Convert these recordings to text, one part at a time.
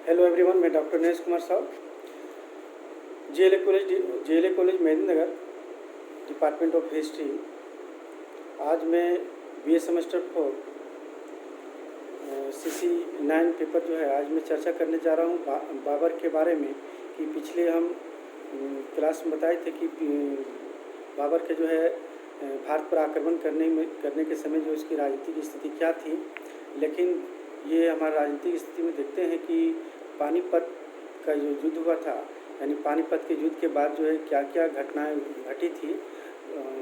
Hello everyone, मैं doctor Naresh Kumar साहब, जेएलए college मेहंदीनगर, department of history. आज मैं बीए सेमेस्टर 4 सीसी 9 पेपर जो है आज मैं चर्चा करने जा रहा हूँ बाबर के बारे में। कि पिछले हम क्लास में बताए थे कि बाबर के जो है भारत पर आक्रमण करने के समय जो इसकी राजनीतिक स्थिति क्या थी। लेकिन ये हमारी राजनीतिक स्थिति में देखते हैं कि पानीपत का जो युद्ध हुआ था, यानी पानीपत के युद्ध के बाद जो है क्या क्या घटनाएं घटी थी,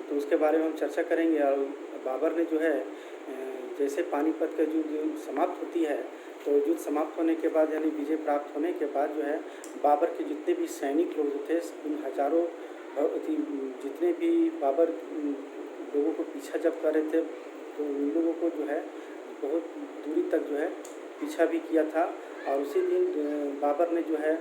तो उसके बारे में हम चर्चा करेंगे। और बाबर ने जो है जैसे पानीपत का युद्ध समाप्त होती है, तो युद्ध समाप्त होने के बाद यानी विजय प्राप्त होने के बाद जो है बाबर के जितने भी सैनिक लोग थे, उन हजारों जितने भी बाबर लोगों को पीछा जब कर रहे थे, तो उन लोगों को जो है बहुत दूरी तक जो है पीछा भी किया था। और उसी दिन बाबर ने जो है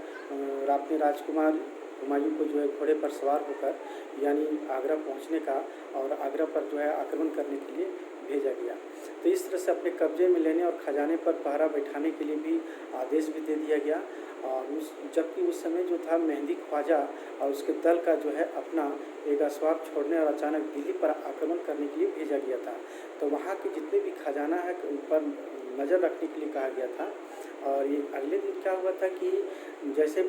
अपने राजकुमार हुमायूं को जो है घोड़े पर सवार होकर यानी आगरा पहुंचने का और आगरा पर जो है आक्रमण करने के लिए भेजा गया। तो इस तरह से अपने कब्जे में लेने और खजाने पर पहरा बैठाने के लिए भी आदेश भी दे दिया गया। और जबकि उस समय जो था मेहंदी ख्वाजा और उसके दल का जो है अपना एक असवाब छोड़ने और अचानक दिल्ली पर आक्रमण करने के लिए भेजा गया था। तो वहाँ के जितने भी खजाना है उन पर नज़र रखने के लिए कहा गया था। और ये अगले दिन क्या हुआ था कि जैसे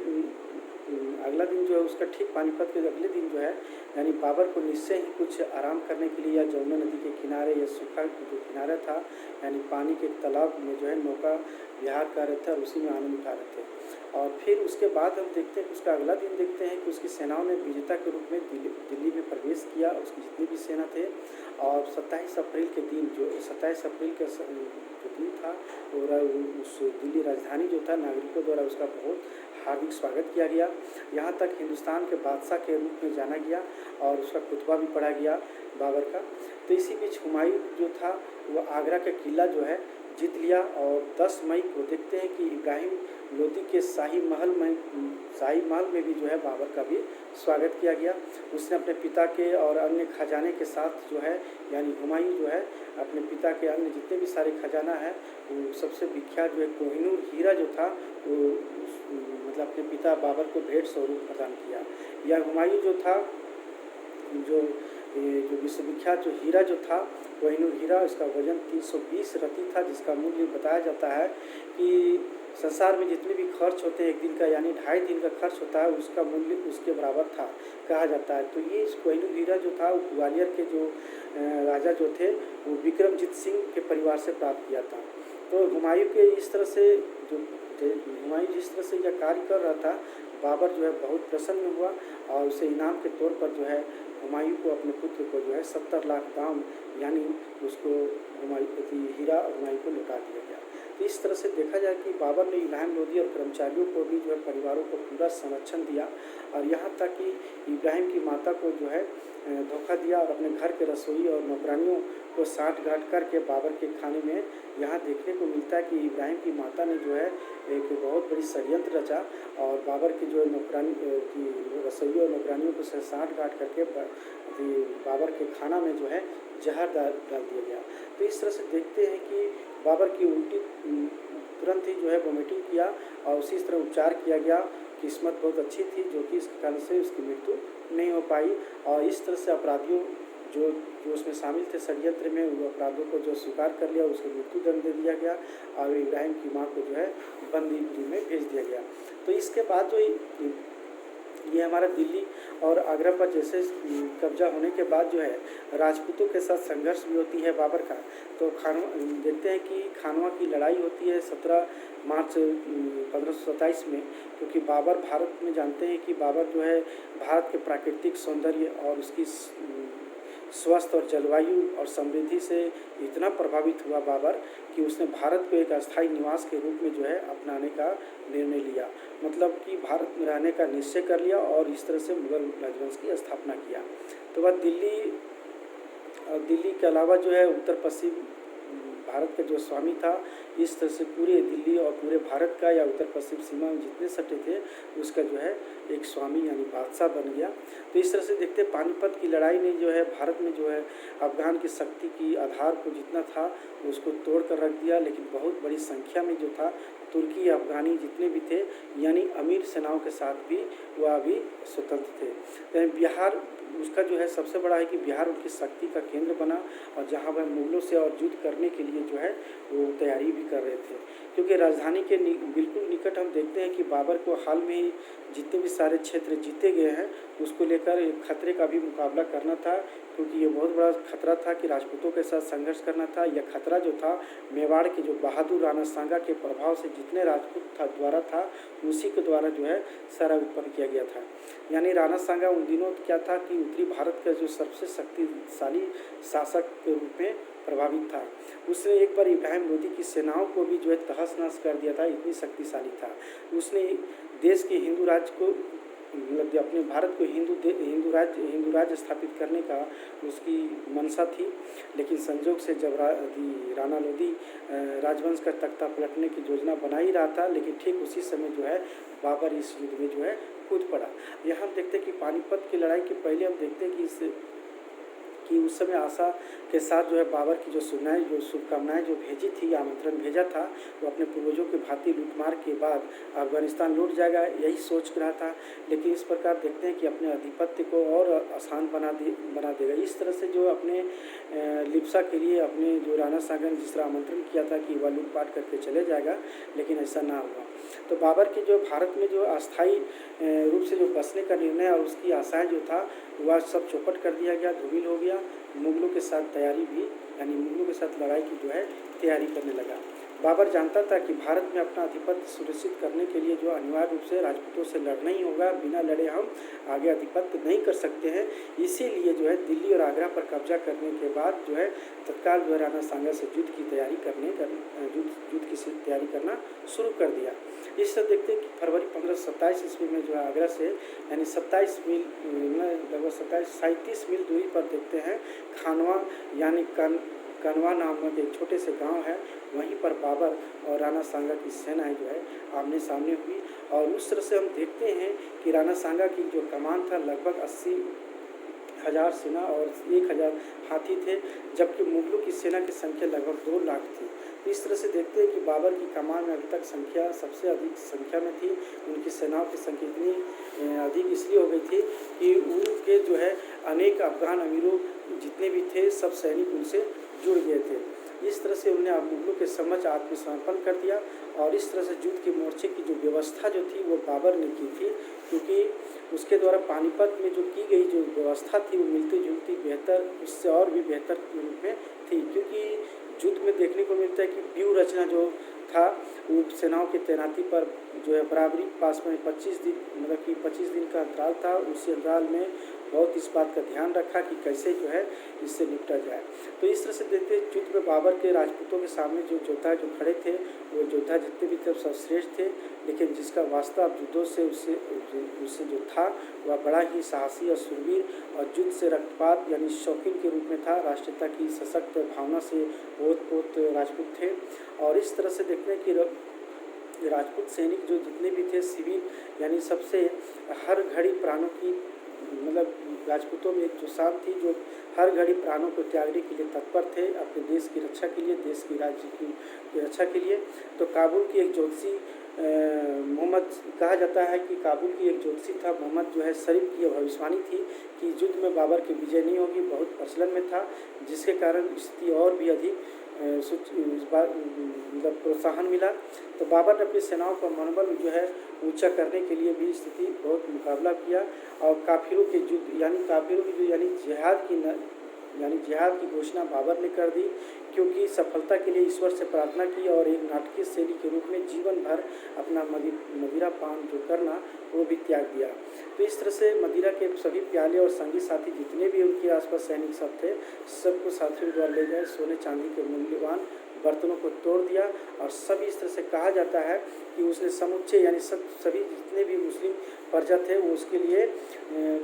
अगला दिन जो है उसका ठीक पानीपत के अगले दिन जो है यानी बाबर को निश्चय ही कुछ आराम करने के लिए या जमुना नदी के किनारे या सूखा जो किनारा था यानी पानी के तालाब में जो है नौका विहार कर रहे थे और उसी में आनंद उठा रहे थे। और फिर उसके बाद हम देखते हैं उसका अगला दिन देखते हैं कि उसकी सेनाओं ने विजेता के रूप में दिल्ली में प्रवेश किया, उसकी जितनी भी सेना थे। और 27 अप्रैल के दिन जो 27 अप्रैल का जो दिन था और उस दिल्ली राजधानी जो था नागरिकों द्वारा उसका बहुत हार्दिक स्वागत किया गया। यहाँ तक हिंदुस्तान के बादशाह के रूप में जाना गया और उसका खुतबा भी पढ़ा गया बाबर का। तो इसी बीच हुमायूं जो था वो आगरा का किला जो है जीत लिया। और 10 मई को देखते हैं कि इब्राहिम लोदी के शाही महल में भी जो है बाबर का भी स्वागत किया गया। उसने अपने पिता के और अन्य खजाने के साथ जो है यानी हुमायूं जो है अपने पिता के अन्य जितने भी सारे खजाना है वो सबसे विख्यात जो है कोहिनूर हीरा जो था वो मतलब अपने पिता बाबर को भेंट स्वरूप प्रदान किया। यह हुमायूं जो था जो विश्वविख्यात जो हीरा जो था कोहिनूर हीरा, इसका वजन 320 रति था, जिसका मूल्य बताया जाता है कि संसार में जितने भी खर्च होते हैं एक दिन का यानी 2.5 दिन का खर्च होता है उसका मूल्य उसके बराबर था कहा जाता है। तो ये इस कोहिनूर हीरा जो था ग्वालियर के जो राजा जो थे वो विक्रमजीत सिंह के परिवार से प्राप्त किया था। तो हुमायूं के इस तरह से हुमायूं जिस तरह से यह कार्य कर रहा था बाबर जो है बहुत प्रसन्न हुआ और उसे इनाम के तौर पर जो है हुमायूं को अपने पुत्र को जो है 70 लाख दाम यानी उसको हीरा हुमायूं को लौटा दिया गया। तो इस तरह से देखा जाए कि बाबर ने इब्राहिम लोदी और कर्मचारियों को भी जो है परिवारों को पूरा संरक्षण दिया और यहाँ तक कि इब्राहिम की माता को जो है धोखा दिया और अपने घर के रसोई और नौकरानियों को साठ-गांठ करके बाबर के खाने में यहाँ देखने को मिलता है कि इब्राहिम की माता ने जो है एक बहुत बड़ी षड्यंत्र रचा और बाबर की जो नौकरानी की रसोई और नौकरानियों को साठ-गांठ करके बाबर के खाना में जो है जहर डाल दिया गया। तो इस तरह से देखते हैं कि बाबर की उल्टी तुरंत ही जो है वोमिटिंग किया और उसी तरह उपचार किया गया। किस्मत बहुत अच्छी थी जो कि इस कारण से उसकी मृत्यु नहीं हो पाई। और इस तरह से अपराधियों जो उसमें शामिल थे षड्यंत्र में वो अपराधों को जो स्वीकार कर लिया उसको मृत्यु दंड दे दिया गया और इब्राहिम की माँ को जो है बंदी गृह में भेज दिया गया। तो इसके बाद जो ये हमारा दिल्ली और आगरा पर जैसे कब्जा होने के बाद जो है राजपूतों के साथ संघर्ष भी होती है बाबर का। तो देखते हैं कि खानवा की लड़ाई होती है 17 मार्च 1527 में, क्योंकि बाबर भारत में जानते हैं कि बाबर जो है भारत के प्राकृतिक सौंदर्य और उसकी स्वस्थ और जलवायु और समृद्धि से इतना प्रभावित हुआ बाबर कि उसने भारत को एक अस्थायी निवास के रूप में जो है अपनाने का निर्णय लिया। मतलब कि भारत में रहने का निश्चय कर लिया और इस तरह से मुगल राजवंश की स्थापना किया। तो वह दिल्ली के अलावा जो है उत्तर पश्चिम भारत का जो स्वामी था, इस तरह से पूरे दिल्ली और पूरे भारत का या उत्तर पश्चिम सीमा में जितने सटे थे उसका जो है एक स्वामी यानी बादशाह बन गया। तो इस तरह से देखते पानीपत की लड़ाई ने जो है भारत में जो है अफ़गान की शक्ति की आधार को जितना था उसको तोड़ कर रख दिया, लेकिन बहुत बड़ी संख्या में जो था तुर्की अफ़गानी जितने भी थे यानी अमीर सेनाओं के साथ भी वह भी स्वतंत्र थे। तो बिहार उसका जो है सबसे बड़ा है कि बिहार उनकी शक्ति का केंद्र बना और जहाँ वह मुगलों से और युद्ध करने के लिए जो है वो तैयारी भी कर रहे थे, क्योंकि राजधानी के बिल्कुल निकट हम देखते हैं कि बाबर को हाल में ही जितने भी सारे क्षेत्र जीते गए हैं उसको लेकर एक खतरे का भी मुकाबला करना था, क्योंकि ये बहुत बड़ा खतरा था कि राजपूतों के साथ संघर्ष करना था। यह खतरा जो था मेवाड़ के जो बहादुर राणा सांगा के प्रभाव से जितने राजपूत द्वारा था उसी के द्वारा जो है सारा उत्पन्न किया गया था। यानी राणा सांगा उन दिनों क्या था कि उत्तरी भारत का जो सबसे शक्तिशाली शासक के रूप में प्रभावित था। उसने एक बार इब्राहिम लोदी की सेनाओं को भी जो है तहस नहस कर दिया था, इतनी शक्तिशाली था। उसने देश के हिंदू राज्य को मतलब अपने भारत को हिंदू राज्य स्थापित करने का उसकी मंशा थी, लेकिन संजोग से जब राणा लोदी राजवंश का तख्ता पलटने की योजना बना ही रहा था, लेकिन ठीक उसी समय जो है बाबर इस युद्ध में जो है कूद पड़ा। यहाँ हम देखते हैं कि पानीपत की लड़ाई के पहले हम देखते हैं कि उस समय आशा के साथ जो है बाबर की जो शुभकामनाएं जो भेजी थी, आमंत्रण भेजा था, वो अपने पूर्वजों के भांति लूटमार के बाद अफगानिस्तान लूट जाएगा यही सोच रहा था। लेकिन इस प्रकार देखते हैं कि अपने आधिपत्य को और आसान बना देगा। इस तरह से जो अपने लिप्सा के लिए अपने जो राणा सांगा ने जिस तरह आमंत्रण किया था कि वह लूटपाट करके चले जाएगा, लेकिन ऐसा ना हुआ। तो बाबर की जो भारत में जो अस्थायी रूप से जो बसने का निर्णय और उसकी आशाएं जो था वह सब चौपट कर दिया गया, धूमिल हो गया। मुगलों के साथ तैयारी भी यानी मुगलों के साथ लड़ाई की जो है तैयारी करने लगा। बाबर जानता था कि भारत में अपना आधिपत्य सुनिश्चित करने के लिए जो अनिवार्य रूप से राजपूतों से लड़ना ही होगा, बिना लड़े हम आगे आधिपत्य नहीं कर सकते हैं। इसीलिए जो है दिल्ली और आगरा पर कब्जा करने के बाद जो है तत्काल जो है राणा सांगा से युद्ध की तैयारी करना शुरू कर दिया। इस तरह देखते हैं कि फरवरी 1527 ईस्वी में जो है आगरा से यानी 27 मील लगभग 37 मील दूरी पर देखते हैं खानवा यानी कनवा नामक एक छोटे से गांव है, वहीं पर बाबर और राणा सांगा की सेनाएं जो है आमने सामने हुई। और उस तरह से हम देखते हैं कि राणा सांगा की जो कमान था लगभग 80,000 सेना और 1,000 हाथी थे, जबकि मुगलों की सेना की संख्या लगभग 2 लाख थी। तो इस तरह से देखते हैं कि बाबर की कमान में अभी तक संख्या सबसे अधिक संख्या में थी। उनकी सेनाओं की संख्या इतनी अधिक इसलिए हो गई थी कि उनके जो है अनेक अफगान अमीरों जितने भी थे सब सैनिक उनसे जुड़ गए थे। इस तरह से उन्हें मुगलों के समक्ष आत्मसमर्पण कर दिया और इस तरह से युद्ध के मोर्चे की जो व्यवस्था जो थी वो बाबर ने की थी, क्योंकि उसके द्वारा पानीपत में जो की गई जो व्यवस्था थी वो मिलती जुलती बेहतर उससे और भी बेहतर रूप में थी। क्योंकि युद्ध में देखने को मिलता है कि व्यूह रचना जो था वो सेनाओं की तैनाती पर जो है बराबरी पास में 25 दिन मतलब कि 25 दिन का अंतराल था। उसी अंतराल में बहुत इस बात का ध्यान रखा कि कैसे जो है इससे निपटा जाए। तो इस तरह से देखते युद्ध में बाबर के राजपूतों के सामने जो योद्धा जो खड़े थे वो योद्धा जितने भी थे सब श्रेष्ठ थे, लेकिन जिसका वास्तव युद्धों से उससे जो था वह बड़ा ही साहसी और शूरवीर और युद्ध से रक्तपात यानी शौकीन के रूप में था। राष्ट्रीयता की सशक्त भावना से ओत-पोत राजपूत थे। और इस तरह से देखते हैं कि राजपूत सैनिक जो जितने भी थे सिविल यानी सबसे हर घड़ी प्राणों की मतलब राजपूतों में एक जो शान थी जो हर घड़ी प्राणों को त्यागने के लिए तत्पर थे अपने देश की रक्षा के लिए, देश की राज्य की रक्षा के लिए। तो काबुल की एक ज्योतिषी मोहम्मद कहा जाता है कि काबुल की एक ज्योतिषी था मोहम्मद जो है शरीफ की भविष्यवाणी थी कि युद्ध में बाबर की विजय नहीं होगी, बहुत प्रचलन में था, जिसके कारण स्थिति और भी अधिक मतलब प्रोत्साहन मिला। तो बाबर ने अपनी सेनाओं का मनोबल जो है ऊंचा करने के लिए भी स्थिति बहुत मुकाबला किया और काफिरों के युद्ध यानी जिहाद की घोषणा बाबर ने कर दी, क्योंकि सफलता के लिए ईश्वर से प्रार्थना की और एक नाटकीय शैली के रूप में जीवन भर अपना मदिरा पान जो करना वो भी त्याग दिया। तो इस तरह से मदिरा के सभी प्याले और संगी साथी जितने भी उनके आसपास सैनिक सब थे सबको साथियों द्वारा ले गए, सोने चांदी के मूल्यवान बर्तनों को तोड़ दिया। और सब इस तरह से कहा जाता है कि उसने समुच्चय यानी सभी जितने भी मुस्लिम प्रजा थे वो उसके लिए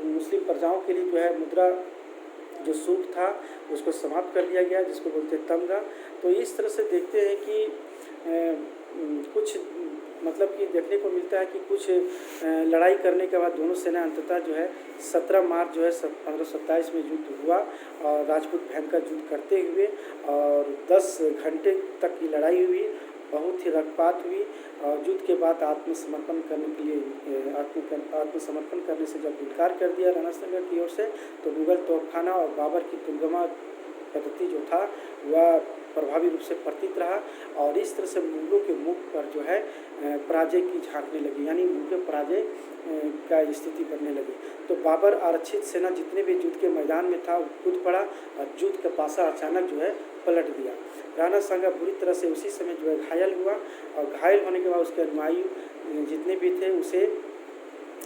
मुस्लिम प्रजाओं के लिए जो है मुद्रा जो सूख था उसको समाप्त कर दिया गया, जिसको बोलते हैं तमगा। तो इस तरह से देखते हैं कि कुछ मतलब कि देखने को मिलता है कि कुछ लड़ाई करने के बाद दोनों सेना अंततः जो है 17 मार्च जो है 1527 में युद्ध हुआ और राजपूत भयंकर युद्ध करते हुए और 10 घंटे तक की लड़ाई हुई, बहुत ही रक्तपात हुई और युद्ध के बाद आत्मसमर्पण करने के लिए आत्मसमर्पण करने से जब इनकार कर दिया राणा सांगा की ओर से, तो मुगल तोपखाना और बाबर की तुलगमा पद्धति जो था वह प्रभावी रूप से प्रतीत रहा और इस तरह से मुगलों के मुख पर जो है पराजय की झांकने लगी, यानी मुगल पराजय का स्थिति बनने लगी। तो बाबर आरक्षित सेना जितने भी युद्ध के मैदान में था वो कूद पड़ा और युद्ध का पासा अचानक जो है पलट दिया। राणा सांगा बुरी तरह से उसी समय जो है घायल हुआ और घायल होने के बाद उसके अनुयायी जितने भी थे उसे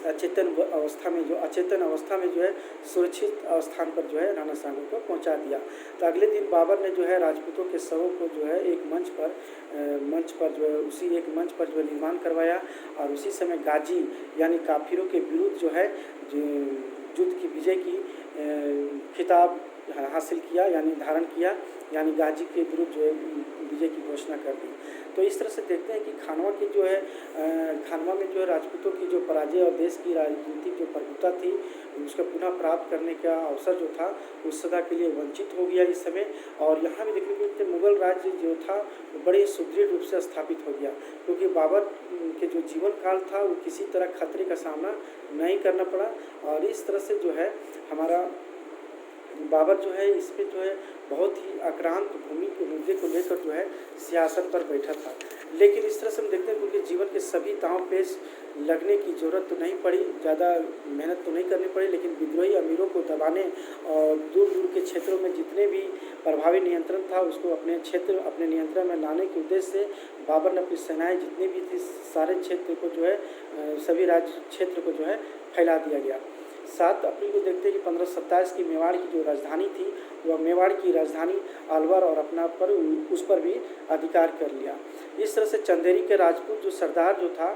अचेतन अवस्था में जो है सुरक्षित स्थान पर जो है राणा सांगा को पहुंचा दिया। तो अगले दिन बाबर ने जो है राजपूतों के शवों को जो है एक मंच पर जो है उसी एक मंच पर जो है निर्माण करवाया और उसी समय गाजी यानी काफिरों के विरुद्ध जो है युद्ध की विजय की खिताब हासिल किया, यानी धारण किया, यानी गाजी के विरुद्ध जो है विजय की घोषणा कर दी। तो इस तरह से देखते हैं कि खानवा में जो है राजपूतों की जो पराजय और देश की राजनीतिक जो प्रभुता थी उसका पुनः प्राप्त करने का अवसर जो था उस सदा के लिए वंचित हो गया इस समय। और यहाँ भी देखने को मिलते मुगल राज्य जो था वो बड़े सुदृढ़ रूप से स्थापित हो गया, क्योंकि बाबर के जो जीवन काल था वो किसी तरह खतरे का सामना नहीं करना पड़ा और इस तरह से जो है हमारा बाबर जो है इस पे जो है बहुत ही आक्रांत भूमि के मुद्दे को लेकर जो है सियासत पर बैठा था। लेकिन इस तरह से हम देखते हैं उनके जीवन के सभी दांव पेच लगने की ज़रूरत तो नहीं पड़ी, ज़्यादा मेहनत तो नहीं करनी पड़ी, लेकिन विद्रोही अमीरों को दबाने और दूर दूर के क्षेत्रों में जितने भी प्रभावी नियंत्रण था उसको अपने नियंत्रण में लाने के उद्देश्य से बाबर ने अपनी सेनाएँ जितनी भी थी सारे क्षेत्र को जो है सभी राज्य क्षेत्र को जो है फैला दिया गया। 7 अप्रैल को देखते हैं कि 1527 की मेवाड़ की जो राजधानी थी वह मेवाड़ की राजधानी अलवर और अपना पर उस पर भी अधिकार कर लिया। इस तरह से चंदेरी के राजपूत जो सरदार जो था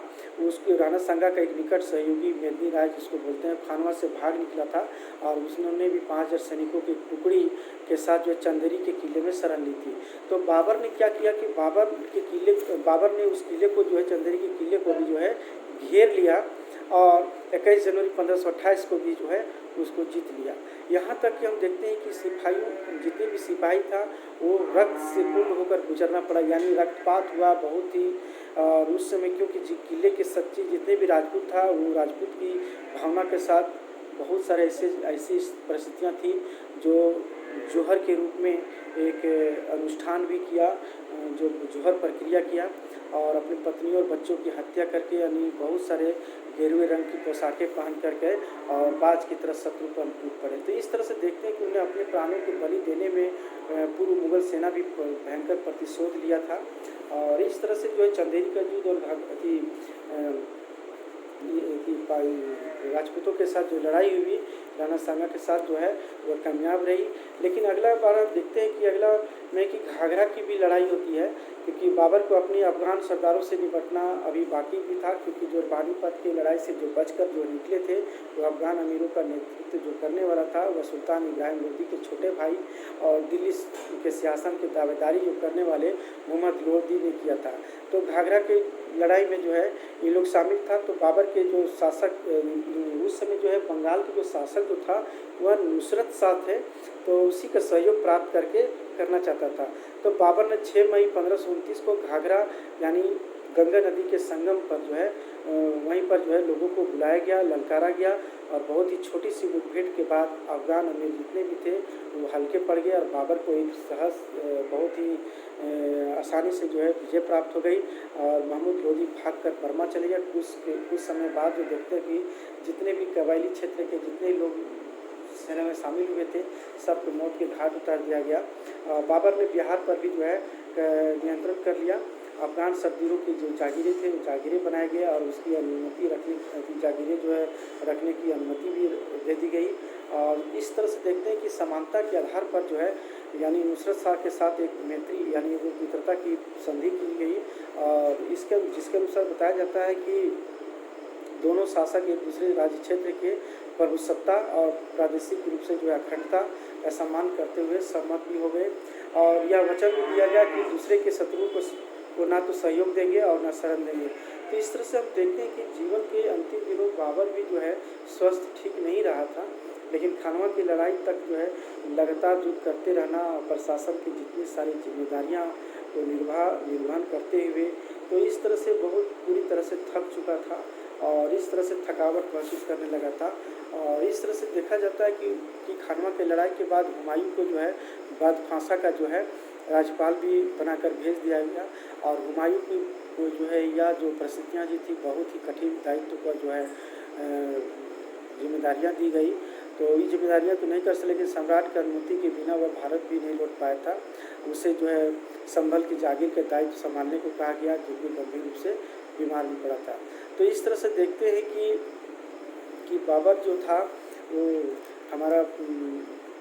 उसके राणा सांगा का एक निकट सहयोगी मेदिनी राय जिसको बोलते हैं खानवा से भाग निकला था और उसने भी 5000 सैनिकों की टुकड़ी के साथ जो चंदेरी के किले में शरण ली थी। तो बाबर ने क्या किया कि बाबर ने उस किले को जो है चंदेरी के किले को भी जो है घेर लिया और 21 जनवरी 1528 को भी जो है उसको जीत लिया। यहाँ तक कि हम देखते हैं कि जितने भी सिपाही था वो रक्त से पूर्ण होकर गुजरना पड़ा, यानी रक्तपात हुआ बहुत ही। और उस समय क्योंकि किले के सच्चे जितने भी राजपूत था वो राजपूत की भावना के साथ बहुत सारे ऐसी परिस्थितियाँ थी जो जोहर के रूप में एक अनुष्ठान भी किया, जो जोहर प्रक्रिया किया और अपनी पत्नी और बच्चों की हत्या करके, यानी बहुत सारे गेरुए रंग की पोशाकें पहन करके और बाज की तरह शत्रु पर टूट पड़े। तो इस तरह से देखते हैं कि उन्हें अपने प्राणों को बलि देने में पूर्व मुगल सेना भी भयंकर प्रतिशोध लिया था। और इस तरह से जो है चंदेरी का युद्ध और राजपूतों के साथ जो लड़ाई हुई राणा सांगा के साथ जो है वह कामयाब रही। लेकिन अगला बार आप देखते हैं कि अगला में कि घाघरा की भी लड़ाई होती है, क्योंकि बाबर को अपने अफगान सरदारों से निपटना अभी बाकी भी था, क्योंकि जो पानीपत की लड़ाई से जो बचकर जो निकले थे वो अफगान अमीरों का नेतृत्व जो करने वाला था वह सुल्तान इब्राहिम लोदी के छोटे भाई और दिल्ली के सियासत की दावेदारी जो करने वाले मोहम्मद लोदी ने किया था। तो घाघरा की लड़ाई में जो है ये लोग शामिल था। तो बाबर के जो शासक उस समय जो है बंगाल के जो शासक जो था वह नुसरत शाह थे, तो उसी का सहयोग प्राप्त करके करना चाहता था। तो बाबर ने 6 मई 1529 को घाघरा यानी गंगा नदी के संगम पर जो है वहीं पर जो है लोगों को बुलाया गया, ललकारा गया और बहुत ही छोटी सी मुठभेड़ के बाद अफगान अमीर जितने भी थे वो हल्के पड़ गए और बाबर को एक बहुत ही आसानी से जो है विजय प्राप्त हो गई और महमूद लोदी भागकर बर्मा चले गए। कुछ समय बाद जो देखते हैं कि जितने भी कबायली क्षेत्र के जितने लोग सेना में शामिल हुए थे सबको मौत के घाट उतार दिया गया। बाबर ने बिहार पर भी जो है नियंत्रण कर लिया। अफगान सरदारों की जो जागीरें थे वो जागीरें बनाए गए और उसकी अनुमति जागीरें जो है रखने की अनुमति भी दे दी गई। और इस तरह से देखते हैं कि समानता के आधार पर जो है यानी नुसरत शाह के साथ एक मैत्री यानी एक मित्रता की संधि की गई और जिसके अनुसार बताया जाता है कि दोनों शासक एक दूसरे राज्य क्षेत्र के प्रभुसत्ता और प्रादेशिक रूप से जो है अखंडता का सम्मान करते हुए सहमत भी हो गए और यह वचन भी दिया गया कि दूसरे के शत्रुओं को ना तो सहयोग देंगे और ना शरण देंगे। तो इस तरह से हम देखते हैं कि जीवन के अंतिम दिनों बाबर भी जो है स्वस्थ ठीक नहीं रहा था, लेकिन खानवा की लड़ाई तक जो है लगातार युद्ध करते रहना और प्रशासन की जितनी सारी जिम्मेदारियां को निर्वहन करते हुए तो इस तरह से बहुत पूरी तरह से थक चुका था और इस तरह से थकावट महसूस करने लगा था। और इस तरह से देखा जाता है कि खानवा की लड़ाई के बाद हुमायूं को जो है बाद फांसा का जो है राज्यपाल भी बनाकर भेज दिया गया और हुमायूं की को जो है यह जो परिस्थितियाँ जी थी बहुत ही कठिन दायित्व का जो है जिम्मेदारियाँ दी गई। तो ये जिम्मेदारियाँ तो नहीं कर सके, लेकिन सम्राट की अनुमति के बिना वह भारत भी नहीं लौट पाया था। उसे जो है संभल की जागीर के दायित्व संभालने को कहा गया, जो कि गंभीर रूप से बीमार भी पड़ा था। तो इस तरह से देखते हैं कि बाबर जो था वो हमारा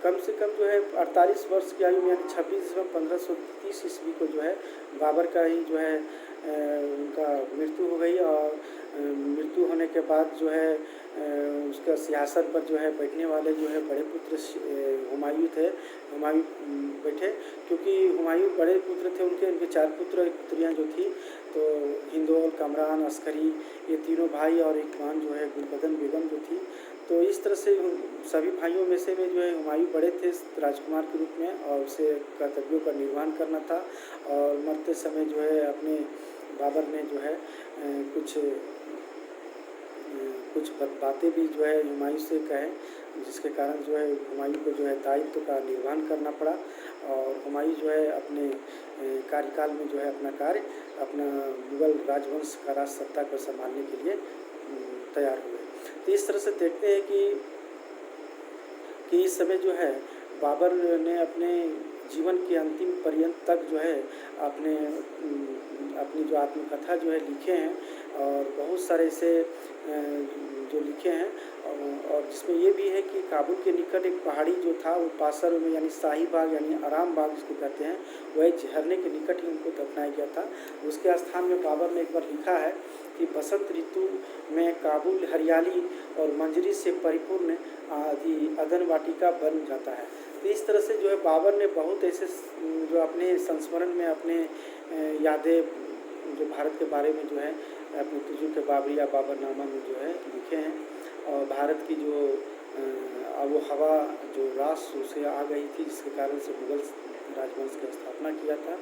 कम से कम जो है 48 वर्ष की आयु यानी 26 दिसंबर 1530 ईस्वी को जो है बाबर का ही जो है उनका मृत्यु हो गई और मृत्यु होने के बाद जो है उसका सिंहासन पर जो है बैठने वाले जो है बड़े पुत्र हुमायूं थे। हुमायूं बैठे क्योंकि हुमायूं बड़े पुत्र थे, उनके 4 पुत्र एक पुत्रियाँ जो थी, तो हिंदोल, कमरान, अस्करी ये तीनों भाई और एक बहन जो है गुलबदन बेगम जो थी। तो इस तरह से सभी भाइयों में से जो है हुमायूं बड़े थे राजकुमार के रूप में और उसे कर्तव्यों का निर्वहन करना था। और मरते समय जो है अपने बाबर ने जो है कुछ बातें भी जो है हुमायूं से कहे, जिसके कारण जो है हुमायूं को जो है दायित्व का निर्वहन करना पड़ा और हुमायूं जो है अपने कार्यकाल में जो है अपना मुगल राजवंश का राज सत्ता को संभालने के लिए तैयार हुए। तो इस तरह से देखते हैं कि इस समय जो है बाबर ने अपने जीवन के अंतिम पर्यंत तक जो है अपनी जो आत्मकथा जो है लिखे हैं और बहुत सारे ऐसे जो लिखे हैं और जिसमें ये भी है कि काबुल के निकट एक पहाड़ी जो था वो पासर में यानी शाही बाग यानी आराम बाग जिसको कहते हैं, वह झरने के निकट ही उनको दफनाया गया था। उसके स्थान में बाबर ने एक बार लिखा है कि बसंत ऋतु में काबुल हरियाली और मंजरी से परिपूर्ण अदन वाटिका बन जाता है। तो इस तरह से जो है बाबर ने बहुत ऐसे जो अपने संस्मरण में अपने यादें जो भारत के बारे में जो है अपने तुजू के बाबरिया बाबरनामा में जो है लिखे हैं और भारत की जो आबो हवा जो रास उसे आ गई थी, जिसके कारण से मुगल राजवंश की स्थापना किया था,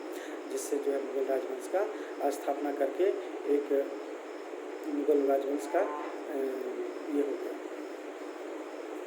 जिससे जो है मुगल राजवंश का स्थापना करके एक मुगल राजवंश का ये हो गया।